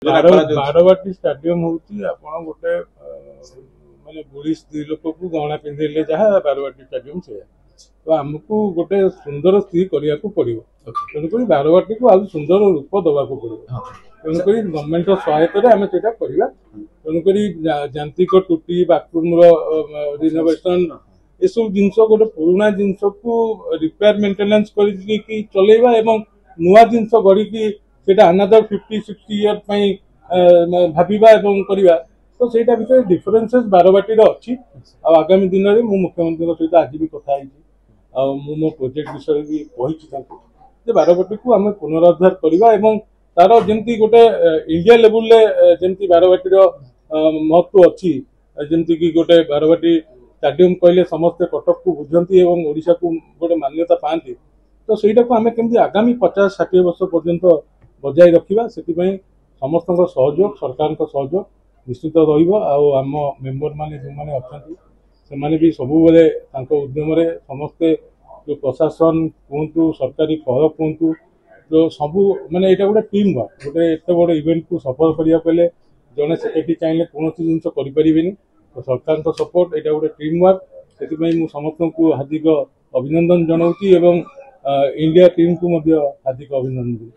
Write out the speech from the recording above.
Barabati stadium होची आपण गोटे माने बुढ़ी स्त्री लोक को गहना पिंधेले जहाँ बारवाटी स्टाडियम से तो आमको गोटे सुंदर स्त्री करने को पड़ो तेणुक बारवाटी को आज सुंदर रूप दवा को पड़ो तेणुक गवर्नमेंट सहायता आम से करवा तेणुक यांत्रिक टूटी बाथरूम रिनोवेशन ये सब जिनस गोटे पुराना जिनस को रिपेयर मेंटेनेंस कर चलेबा एवं नुआ जिनस गढ़ी अनादर 50-60 इयर भाविबा एवं करवा तो सेटा भितर डिफरेन्सेस बारवाटी अच्छी आगामी दिन में मु मुख्यमंत्री सहित आज भी कथा मो प्रोजेक्ट विषय भी कही बारवाटी को आम पुनरुद्धार करवा एवं तार जमी गोटे इंडिया लेवल जमी बारवाटी महत्व अच्छी जमती कि गोटे बारवाटी स्टाडियम कहले समस्ते कटक को बुझंती एवं ओडिशा को गोटे मान्यता पाती तो सहीटा को आम केमती आगामी 50-60 वर्ष पर्यंत बजाय रखा से समस्त सहयोग सरकार सहयोग निश्चित रम मेम्बर माने जो मैंने अच्छा से भी सब बेले उद्यम समस्ते जो प्रशासन कहतु सरकारी कर कहतु जो सब माने यहाँ गोटे टीम वर्क गोटे एत बड़ इवेंट को सफल करने जड़े सेक्रेटरी चाहिए कौन जिन करें तो सरकार सपोर्ट यहाँ गोटे टीम वर्क से समस्त को हार्दिक अभिनंदन जनाऊँ इंडिया टीम को हार्दिक अभिनंदन।